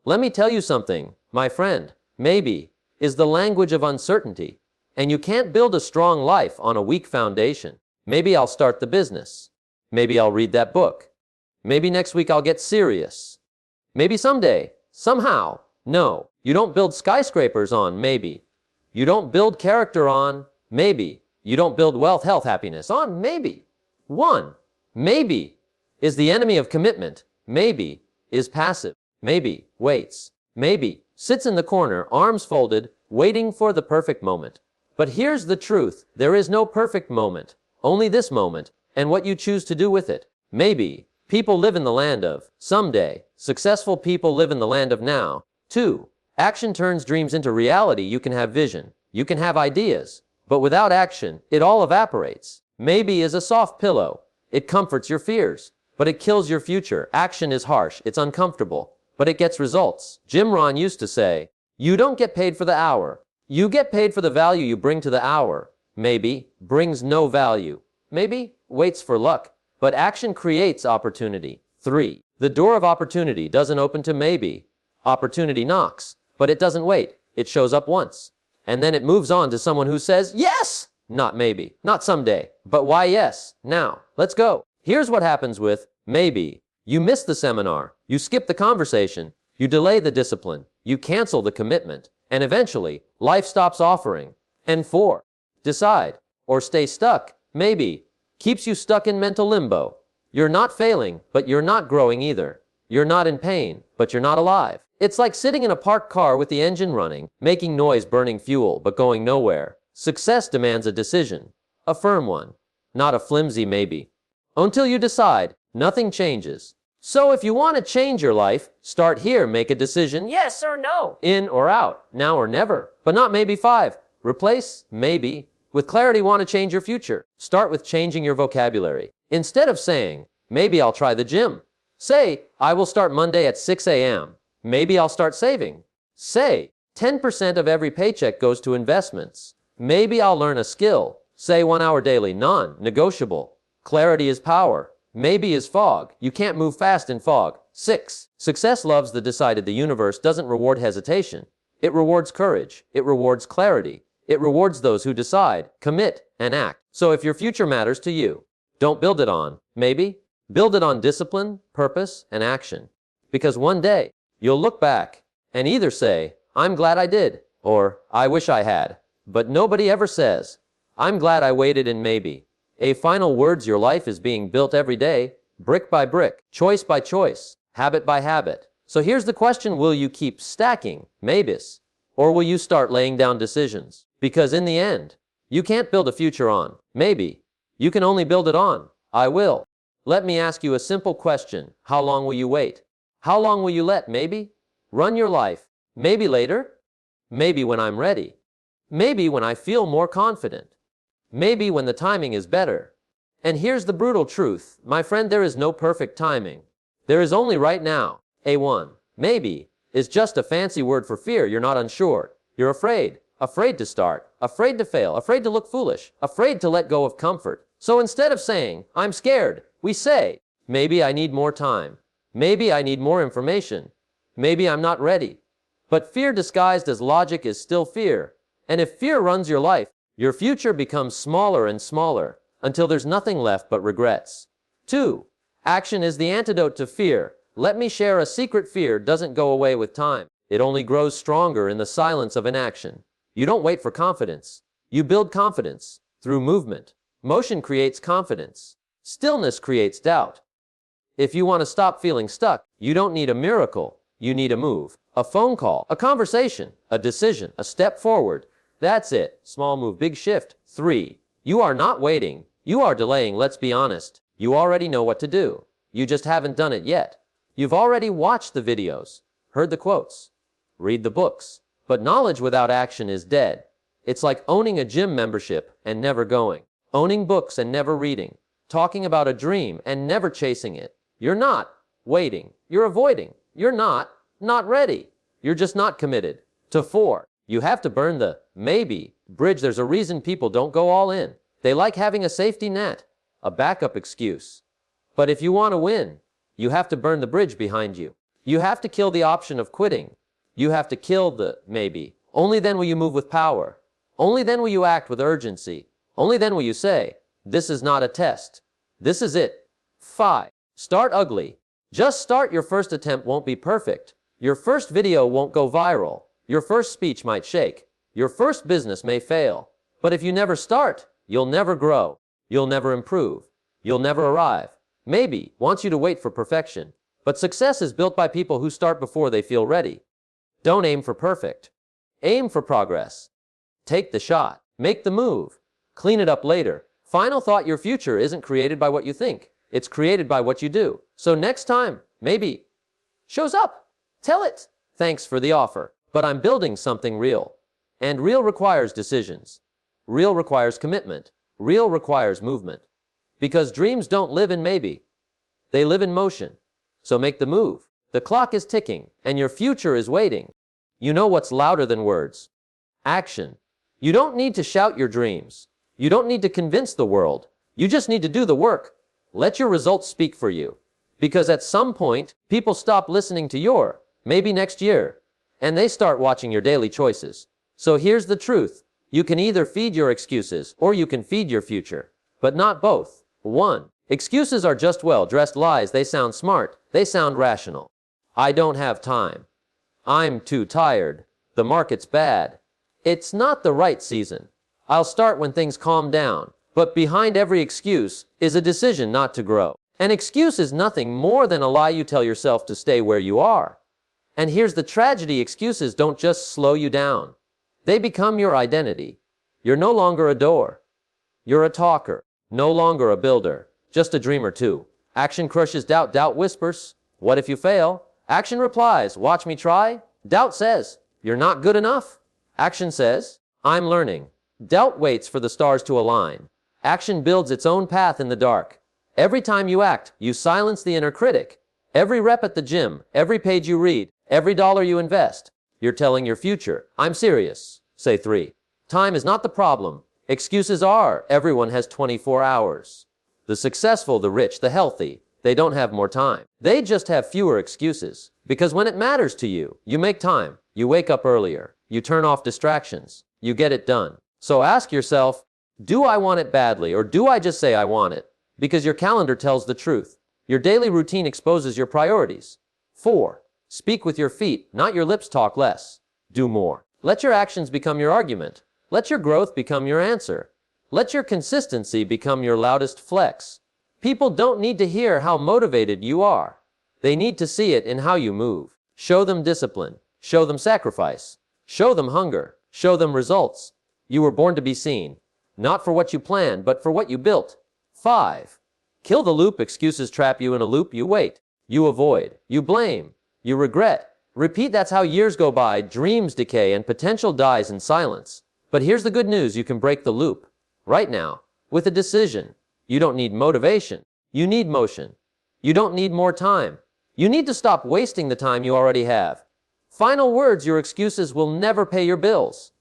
Let me tell you something, my friend. Maybe is the language of uncertainty. And you can't build a strong life on a weak foundation. Maybe I'll start the business. Maybe I'll read that book. Maybe next week I'll get serious. Maybe someday, somehow. No, you don't build skyscrapers on maybe. You don't build character on maybe. You don't build wealth, health, happiness on maybe. One, maybe is the enemy of commitment. Maybe is passive. Maybe waits. Maybe sits in the corner, arms folded, waiting for the perfect moment. But here's the truth. There is no perfect moment. Only this moment and what you choose to do with it. Maybe people live in the land of someday. Successful people live in the land of now. 2. Action turns dreams into reality. You can have vision. You can have ideas. But without action, it all evaporates. Maybe is a soft pillow. It comforts your fears, but it kills your future. Action is harsh. It's uncomfortable, but it gets results. Jim Rohn used to say, you don't get paid for the hour. You get paid for the value you bring to the hour. Maybe brings no value. Maybe waits for luck. But action creates opportunity. 3. The door of opportunity doesn't open to maybe. Opportunity knocks, but it doesn't wait. It shows up once. And then it moves on to someone who says, yes! Not maybe, not someday, but why yes, now, let's go. Here's what happens with maybe. You miss the seminar. You skip the conversation. You delay the discipline. You cancel the commitment. And eventually, life stops offering. And 4. Decide or stay stuck. Maybe keeps you stuck in mental limbo. You're not failing, but you're not growing either. You're not in pain, but you're not alive. It's like sitting in a parked car with the engine running, making noise, burning fuel, but going nowhere. Success demands a decision, a firm one, not a flimsy maybe. Until you decide, nothing changes. So if you want to change your life, start here. Make a decision, yes or no, in or out, now or never, but not maybe 5. Replace maybe with clarity. Want to change your future? Start with changing your vocabulary. Instead of saying, maybe I'll try the gym, say, I will start Monday at 6 a.m. Maybe I'll start saving. Say, 10% of every paycheck goes to investments. Maybe I'll learn a skill. Say 1 hour daily, non-negotiable. Clarity is power. Maybe is fog. You can't move fast in fog. 6. Success loves the decided. The universe doesn't reward hesitation. It rewards courage. It rewards clarity. It rewards those who decide, commit, and act. So if your future matters to you, don't build it on maybe. Build it on discipline, purpose, and action. Because one day, you'll look back and either say, I'm glad I did, or I wish I had. But nobody ever says, I'm glad I waited in maybe. A final words. Your life is being built every day, brick by brick, choice by choice, habit by habit. So here's the question. Will you keep stacking maybes, or will you start laying down decisions? Because in the end, you can't build a future on maybe. You can only build it on I will. Let me ask you a simple question. How long will you wait? How long will you let maybe run your life? Maybe later? Maybe when I'm ready. Maybe when I feel more confident. Maybe when the timing is better. And here's the brutal truth, my friend, there is no perfect timing. There is only right now. A1. Maybe is just a fancy word for fear. You're not unsure. You're afraid. Afraid to start. Afraid to fail. Afraid to look foolish. Afraid to let go of comfort. So instead of saying, I'm scared, we say, maybe I need more time. Maybe I need more information. Maybe I'm not ready. But fear disguised as logic is still fear. And if fear runs your life, your future becomes smaller and smaller until there's nothing left but regrets. 2. Action is the antidote to fear. Let me share a secret. Fear doesn't go away with time. It only grows stronger in the silence of inaction. You don't wait for confidence. You build confidence through movement. Motion creates confidence. Stillness creates doubt. If you want to stop feeling stuck, you don't need a miracle. You need a move, a phone call, a conversation, a decision, a step forward. That's it. Small move, big shift. 3. You are not waiting. You are delaying. Let's be honest. You already know what to do. You just haven't done it yet. You've already watched the videos, heard the quotes, read the books. But knowledge without action is dead. It's like owning a gym membership and never going. Owning books and never reading. Talking about a dream and never chasing it. You're not waiting. You're avoiding. You're not ready. You're just not committed. To 4. You have to burn the maybe bridge. There's a reason people don't go all in. They like having a safety net, a backup excuse. But if you want to win, you have to burn the bridge behind you. You have to kill the option of quitting. You have to kill the maybe. Only then will you move with power. Only then will you act with urgency. Only then will you say, this is not a test. This is it. 5. Start ugly. Just start. Your first attempt won't be perfect. Your first video won't go viral. Your first speech might shake. Your first business may fail. But if you never start, you'll never grow. You'll never improve. You'll never arrive. Maybe wants you to wait for perfection. But success is built by people who start before they feel ready. Don't aim for perfect. Aim for progress. Take the shot. Make the move. Clean it up later. Final thought: your future isn't created by what you think. It's created by what you do. So next time, maybe, shows up. Tell it. Thanks for the offer, but I'm building something real. And real requires decisions. Real requires commitment. Real requires movement. Because dreams don't live in maybe. They live in motion. So make the move. The clock is ticking, and your future is waiting. You know what's louder than words? Action. You don't need to shout your dreams. You don't need to convince the world. You just need to do the work. Let your results speak for you. Because at some point, people stop listening to your, maybe next year, and they start watching your daily choices. So here's the truth. You can either feed your excuses or you can feed your future, but not both. 1. Excuses are just well-dressed lies. They sound smart. They sound rational. I don't have time. I'm too tired. The market's bad. It's not the right season. I'll start when things calm down. But behind every excuse is a decision not to grow. An excuse is nothing more than a lie you tell yourself to stay where you are. And here's the tragedy: excuses don't just slow you down. They become your identity. You're no longer a doer. You're a talker. No longer a builder. Just a dreamer too. Action crushes doubt. Doubt whispers, what if you fail? Action replies, watch me try. Doubt says, you're not good enough. Action says, I'm learning. Doubt waits for the stars to align. Action builds its own path in the dark. Every time you act, you silence the inner critic. Every rep at the gym, every page you read, every dollar you invest, you're telling your future, I'm serious. Say 3. Time is not the problem. Excuses are. Everyone has 24 hours. The successful, the rich, the healthy, they don't have more time. They just have fewer excuses. Because when it matters to you, you make time. You wake up earlier. You turn off distractions. You get it done. So ask yourself, do I want it badly, or do I just say I want it? Because your calendar tells the truth. Your daily routine exposes your priorities. 4. Speak with your feet, not your lips. Talk less. Do more. Let your actions become your argument. Let your growth become your answer. Let your consistency become your loudest flex. People don't need to hear how motivated you are. They need to see it in how you move. Show them discipline. Show them sacrifice. Show them hunger. Show them results. You were born to be seen. Not for what you planned, but for what you built. 5. Kill the loop. Excuses trap you in a loop. You wait. You avoid. You blame. You regret. Repeat. That's how years go by. Dreams decay and potential dies in silence. But here's the good news. You can break the loop. Right now. With a decision. You don't need motivation. You need motion. You don't need more time. You need to stop wasting the time you already have. Final words: your excuses will never pay your bills.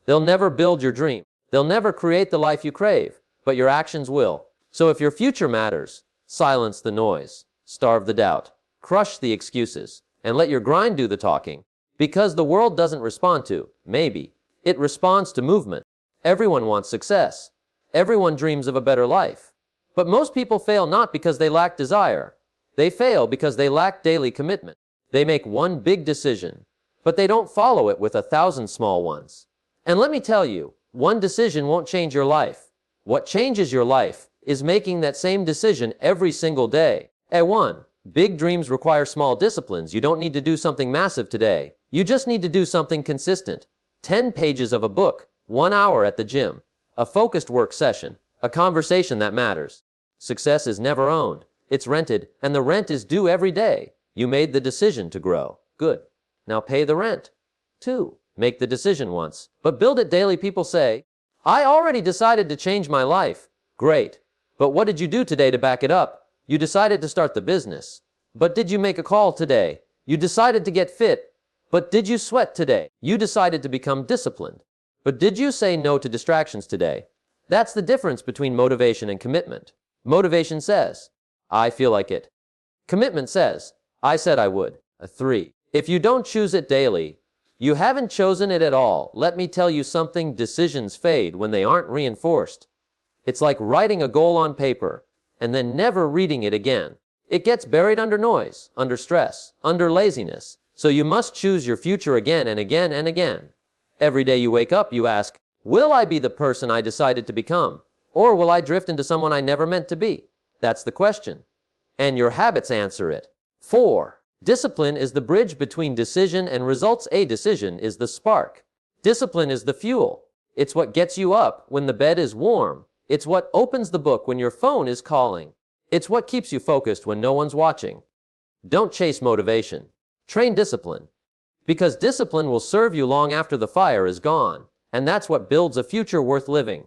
They'll never build your dream. They'll never create the life you crave, but your actions will. So if your future matters, silence the noise, starve the doubt, crush the excuses, and let your grind do the talking. Because the world doesn't respond to maybe. It responds to movement. Everyone wants success. Everyone dreams of a better life. But most people fail not because they lack desire. They fail because they lack daily commitment. They make one big decision, but they don't follow it with 1,000 small ones. And let me tell you, one decision won't change your life. What changes your life is making that same decision every single day. At 1, big dreams require small disciplines. You don't need to do something massive today. You just need to do something consistent. 10 pages of a book, 1 hour at the gym, a focused work session, a conversation that matters. Success is never owned. It's rented, and the rent is due every day. You made the decision to grow. Good. Now pay the rent. 2. Make the decision once, but build it daily. People say, I already decided to change my life. Great. But what did you do today to back it up? You decided to start the business. But did you make a call today? You decided to get fit. But did you sweat today? You decided to become disciplined. But did you say no to distractions today? That's the difference between motivation and commitment. Motivation says, I feel like it. Commitment says, I said I would. 3. If you don't choose it daily, you haven't chosen it at all. Let me tell you something, decisions fade when they aren't reinforced. It's like writing a goal on paper and then never reading it again. It gets buried under noise, under stress, under laziness. So you must choose your future again and again and again. Every day you wake up, you ask, will I be the person I decided to become? Or will I drift into someone I never meant to be? That's the question. And your habits answer it. 4. Discipline is the bridge between decision and results. A decision is the spark. Discipline is the fuel. It's what gets you up when the bed is warm. It's what opens the book when your phone is calling. It's what keeps you focused when no one's watching. Don't chase motivation. Train discipline. Because discipline will serve you long after the fire is gone. And that's what builds a future worth living.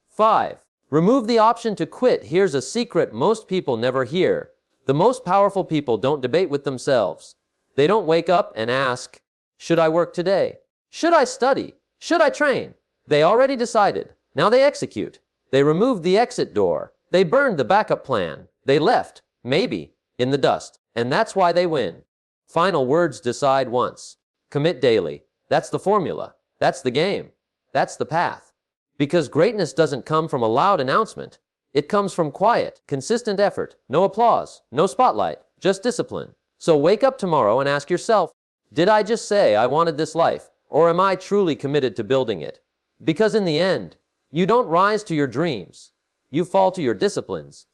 5. Remove the option to quit. Here's a secret most people never hear. The most powerful people don't debate with themselves. They don't wake up and ask, should I work today? Should I study? Should I train? They already decided. Now they execute. They removed the exit door. They burned the backup plan. They left, maybe, in the dust. And that's why they win. Final words: decide once. Commit daily. That's the formula. That's the game. That's the path. Because greatness doesn't come from a loud announcement. It comes from quiet, consistent effort. No applause, no spotlight, just discipline. So wake up tomorrow and ask yourself, did I just say I wanted this life? Or am I truly committed to building it? Because in the end, you don't rise to your dreams. You fall to your disciplines.